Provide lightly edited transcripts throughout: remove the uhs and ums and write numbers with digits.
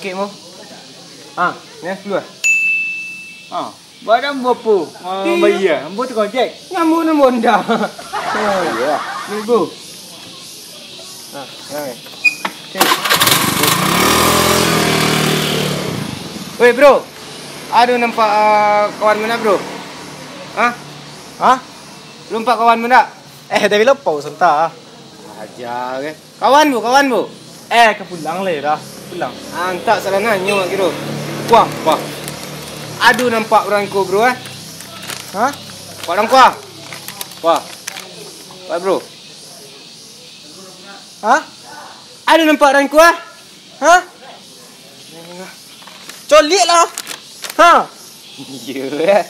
kek mo. Ni 10. Badan berapa? Bayar. Ambo tu kojek. Ngamuk na monda. Ya. Ni bu. Jangan. Okay. Woi bro. Aduh nampak kawan mana bro? Lu nampak kawan mana? Tapi lupa sentak. Ajar ke. Kawan bu. Ke pulang le dah. Pulang. Tak salah nanya mak kira. Wah. Aduh nampak orang ko bro Pak orang kuah. Wah bro. Aduh nampak orang kuah. Colik lah. Ya.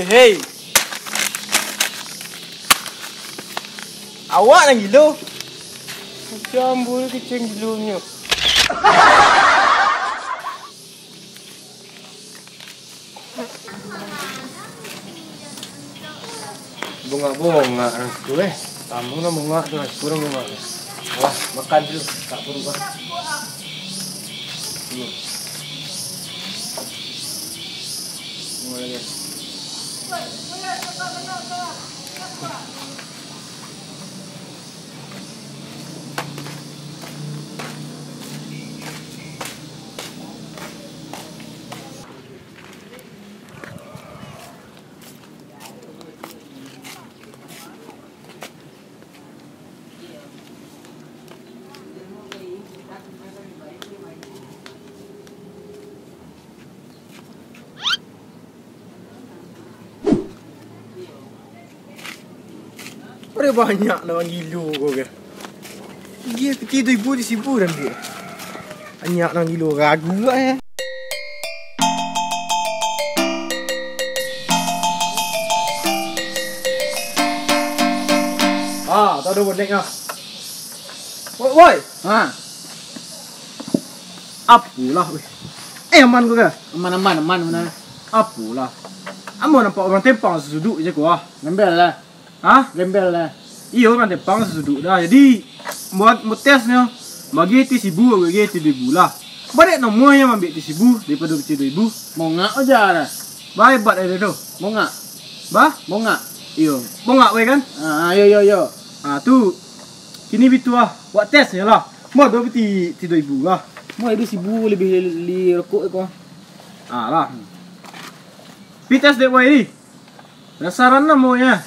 Hey. Awak nak gila. Jambul kecing gilunya. Bunga-bunga aku Tambung na bunga tu, kurang bunga. Wah, makan dulu, tak berubah. Bunga lagi. Ada banyak nak gila kau ke. Dia peti 2000 di sibu dan dia. Banyak nak gila ragu lah tak ada bonek lah. Woi. Apalah weh. Aman kau ke? Aman benar. Apalah. Amo nampak orang tempang suduk je kau Gembel lah. Gembel lah. Iya orang tempang suduk dah. Jadi buat tesnya bagi ti sibu bagi ti 2000 lah. Balik nombor yang ambil ti sibu daripada ti 2000. Mau ngak aja dah. Baik bat ada tu. Mau ngak. Mau ngak. Iyo. Mau ngak weh kan? Yo. Tu. Kini bitu lah. Buat tesnya lah. Mau tu ti 2000 lah. Mau itu sibu lebih rokok kau. Lah. Pi tes dek boy ni. Dasaran lah mau ya.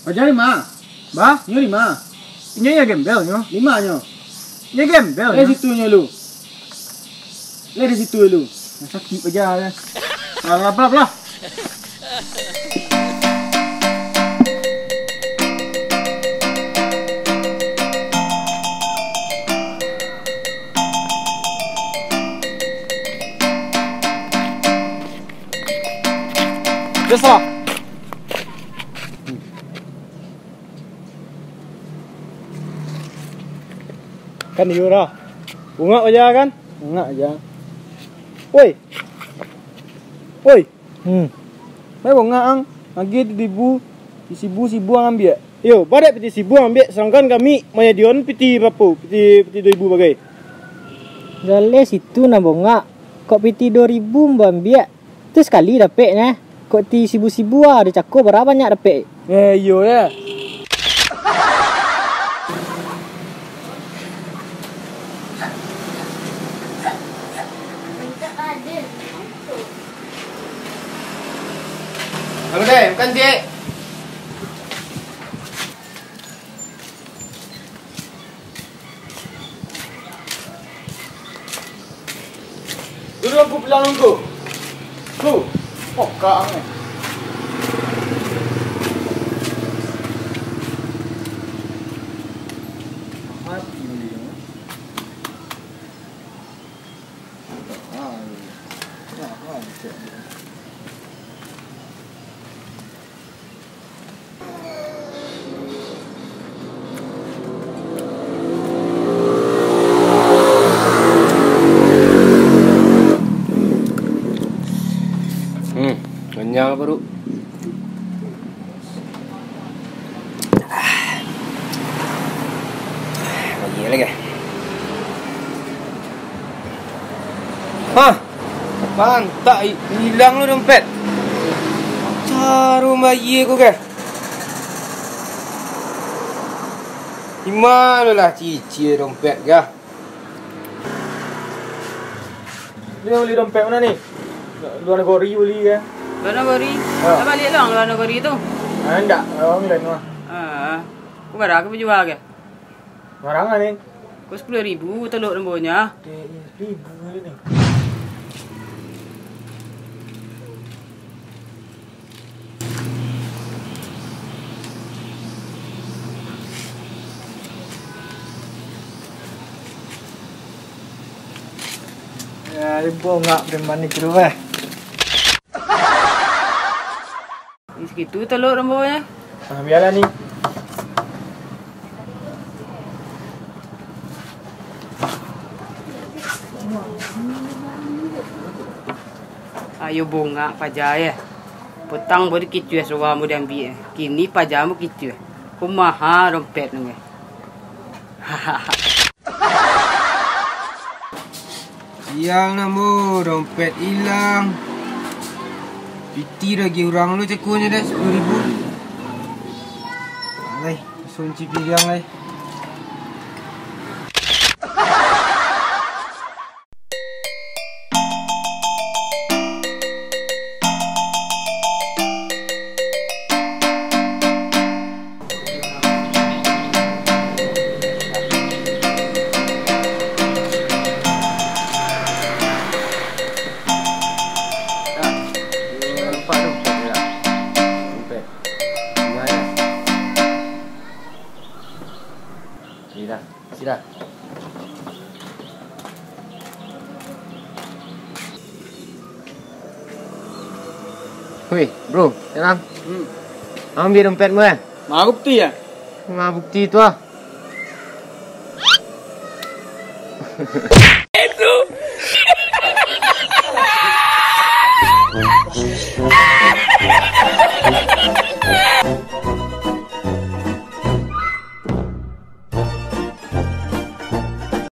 Ajar 5. Nyo 5. Ini ya gembel nyo. 5 nyo. Ini gembel. Le situ nyo lu. Le di situ lu. Sakit aja ya. Lah. Besok. Kan dia dah. Bunga aja kan? Bunga aja. Woi. Mai bunga ang. Lagi di sibu ang ambil. Yo, badak peti sibu ambil sedangkan kami maya dion peti berapa? Peti 2000 bagai. Jale situ na bunga. Kok piti 2000 mbak ambil. Tu sekali dapatnya. Kok ti sibu-sibu ada cakup berapa banyak dapat? Yo ya. Halo deh, bukan Dik. Dulu aku bilang nunggu. Tuh, pokang ni. Kenyang baru. Lagi. Mantap, hilang lu dompet. Taruh bayi aku ke. Di mana lah cici dompet ke? Ni beli dompet mana ni? Luar negeri beli kan? Luar negeri? Ha. Dah balik lang luar negeri tu. Enggak, orang ni lain mah. Kau berapa kau jual ke? Marangan ni. Kau 10,000 telur rembuknya. Ribu ni. Ya, ibu ngak preman ni kira eh. Ni segitu telur rembuknya. Biarlah ni. Ayo bunga pajak ya. Petang boleh kicu ya suara mu diambil. Kini pajamu kicu. Kumaha dompet nu. Sial namu, dompet hilang. Piti lagi orang lu cekunya dah 10,000. Alai, sunci pigang lai. Sila. Hui, bro, jalan. Ambil dompetmu eh. Mana bukti ya? Mana bukti tu ah? Itu.